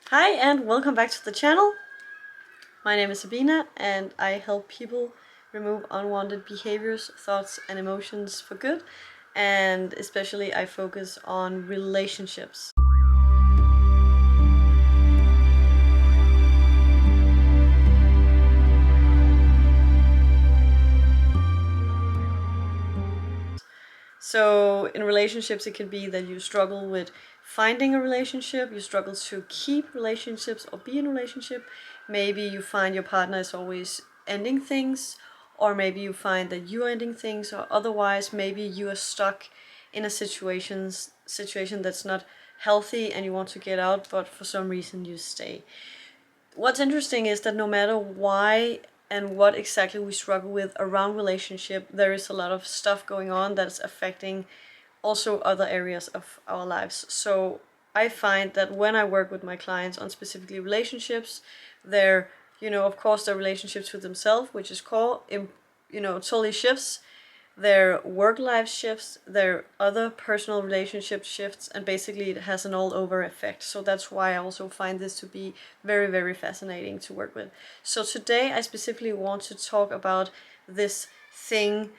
Hi and welcome back to the channel. My name is Sabina and I help people remove unwanted behaviors, thoughts and emotions for good, and especially I focus on relationships. So in relationships it can be that you struggle with finding a relationship, you struggle to keep relationships or be in a relationship. Maybe you find your partner is always ending things, or maybe you find that you are ending things, or otherwise maybe you are stuck in a situation that's not healthy and you want to get out, but for some reason you stay. What's interesting is that no matter why and what exactly we struggle with around relationship, there is a lot of stuff going on that's affecting also other areas of our lives. So I find that when I work with my clients on specifically relationships, they're, of course, their relationships with themselves, which is core, totally shifts. Their work life shifts, their other personal relationship shifts, and basically it has an all over effect. So that's why I also find this to be very, very fascinating to work with. So today I specifically want to talk about this thing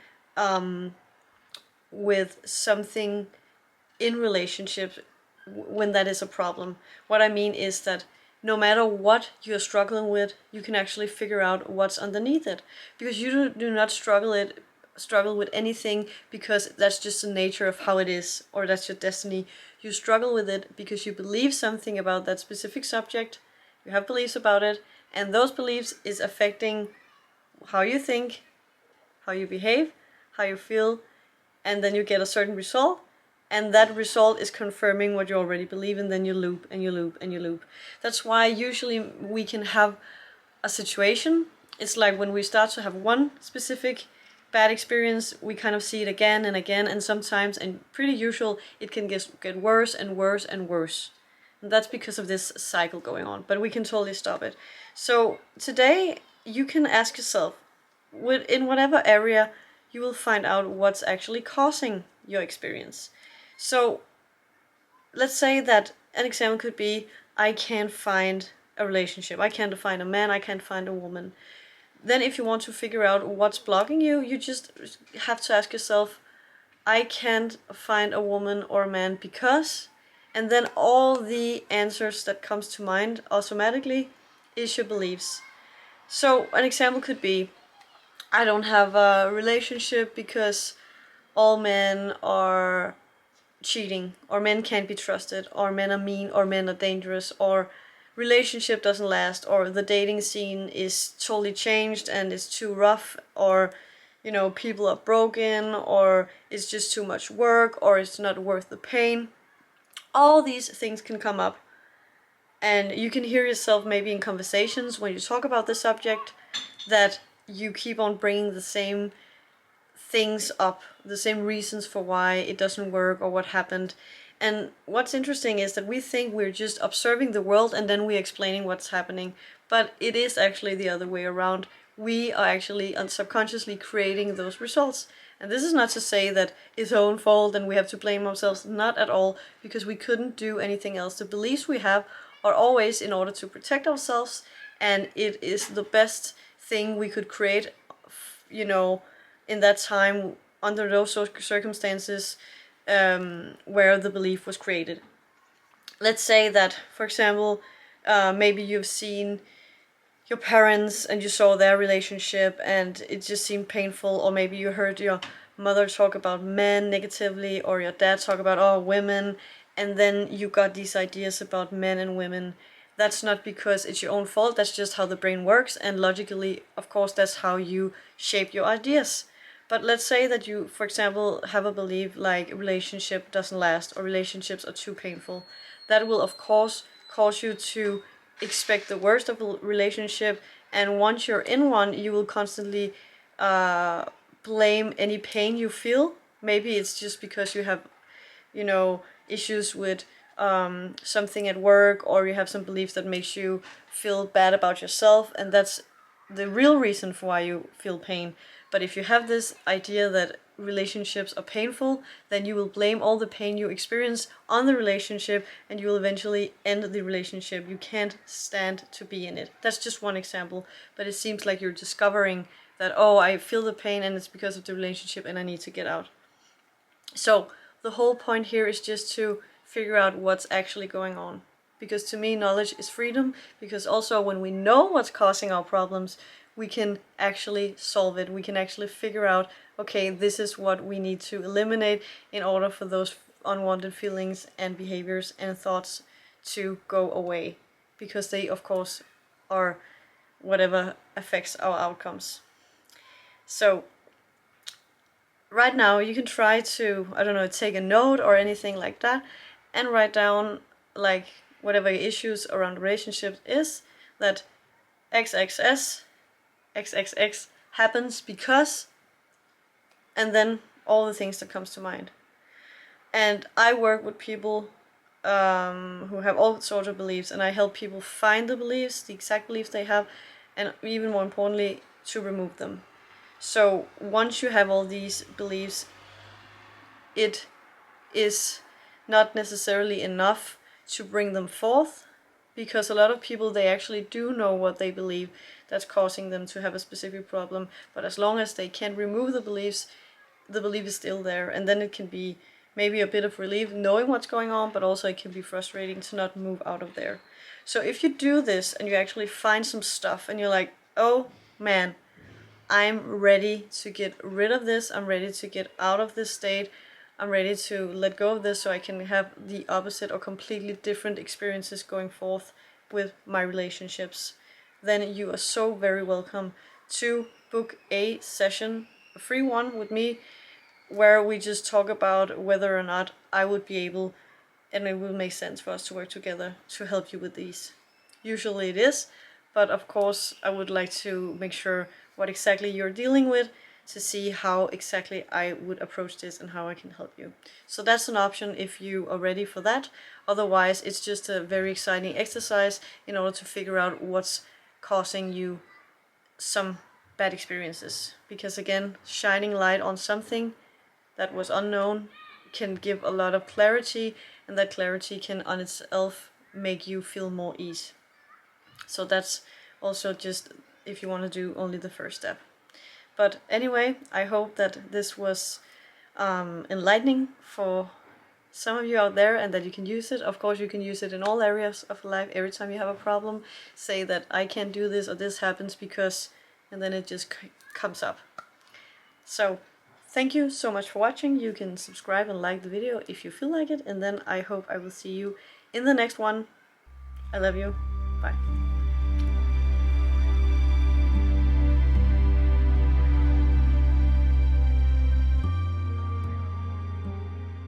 with something in relationships when that is a problem. What I mean is that no matter what you're struggling with, you can actually figure out what's underneath it, because you do not struggle with anything because that's just the nature of how it is, or that's your destiny. You struggle with it because you believe something about that specific subject, you have beliefs about it, and those beliefs is affecting how you think, how you behave, how you feel, and then you get a certain result, and that result is confirming what you already believe, and then you loop and you loop and you loop. That's why usually we can have a situation. It's like when we start to have one specific bad experience, we kind of see it again and again, and sometimes, and pretty usual, it can get worse and worse and worse. And that's because of this cycle going on, but we can totally stop it. So today you can ask yourself, in whatever area, you will find out what's actually causing your experience. So let's say that an example could be, I can't find a relationship, I can't find a man, I can't find a woman. Then if you want to figure out what's blocking you, you just have to ask yourself, I can't find a woman or a man because, and then all the answers that comes to mind automatically is your beliefs. So an example could be, I don't have a relationship because all men are cheating, or men can't be trusted, or men are mean, or men are dangerous, or relationship doesn't last, or the dating scene is totally changed and it's too rough, or people are broken, or it's just too much work, or it's not worth the pain. All these things can come up, and you can hear yourself maybe in conversations when you talk about the subject that you keep on bringing the same things up, the same reasons for why it doesn't work or what happened. And what's interesting is that we think we're just observing the world and then we're explaining what's happening, but it is actually the other way around. We are actually subconsciously creating those results. And this is not to say that it's our own fault and we have to blame ourselves, not at all, because we couldn't do anything else. The beliefs we have are always in order to protect ourselves, and it is the best thing we could create, in that time, under those circumstances, where the belief was created. Let's say that, for example, maybe you've seen your parents and you saw their relationship and it just seemed painful, or maybe you heard your mother talk about men negatively, or your dad talk about women, and then you got these ideas about men and women. That's not because it's your own fault, that's just how the brain works, and logically, of course, that's how you shape your ideas. But let's say that you, for example, have a belief like a relationship doesn't last, or relationships are too painful. That will, of course, cause you to expect the worst of a relationship, and once you're in one, you will constantly blame any pain you feel. Maybe it's just because you have, issues with something at work, or you have some beliefs that makes you feel bad about yourself, and that's the real reason for why you feel pain. But if you have this idea that relationships are painful, then you will blame all the pain you experience on the relationship, and you will eventually end the relationship. You can't stand to be in it. That's just one example, but it seems like you're discovering that, oh, I feel the pain and it's because of the relationship and I need to get out. So the whole point here is just to figure out what's actually going on. Because to me, knowledge is freedom, because also when we know what's causing our problems, we can actually solve it. We can actually figure out, okay, this is what we need to eliminate in order for those unwanted feelings and behaviors and thoughts to go away. Because they, of course, are whatever affects our outcomes. So right now you can try to, I don't know, take a note or anything like that and write down like whatever your issues around relationships is, that XXS happens because, and then all the things that comes to mind. And I work with people who have all sorts of beliefs, and I help people find the beliefs, the exact beliefs they have, and even more importantly, to remove them. So once you have all these beliefs, it is not necessarily enough to bring them forth, because a lot of people, they actually do know what they believe that's causing them to have a specific problem, but as long as they can't remove the beliefs, the belief is still there, and then it can be maybe a bit of relief knowing what's going on, but also it can be frustrating to not move out of there. So if you do this and you actually find some stuff and you're like, oh man, I'm ready to get rid of this, I'm ready to get out of this state, I'm ready to let go of this so I can have the opposite or completely different experiences going forth with my relationships, then you are so very welcome to book a session, a free one with me, where we just talk about whether or not I would be able, and it will make sense for us to work together to help you with these. Usually it is, but of course I would like to make sure what exactly you're dealing with, to see how exactly I would approach this and how I can help you. So that's an option if you are ready for that. Otherwise, it's just a very exciting exercise in order to figure out what's causing you some bad experiences. Because again, shining light on something that was unknown can give a lot of clarity, and that clarity can on itself make you feel more ease. So that's also just if you want to do only the first step. But anyway, I hope that this was enlightening for some of you out there, and that you can use it. Of course, you can use it in all areas of life. Every time you have a problem, say that I can't do this, or this happens because, and then it just comes up. So thank you so much for watching. You can subscribe and like the video if you feel like it, and then I hope I will see you in the next one. I love you. Bye.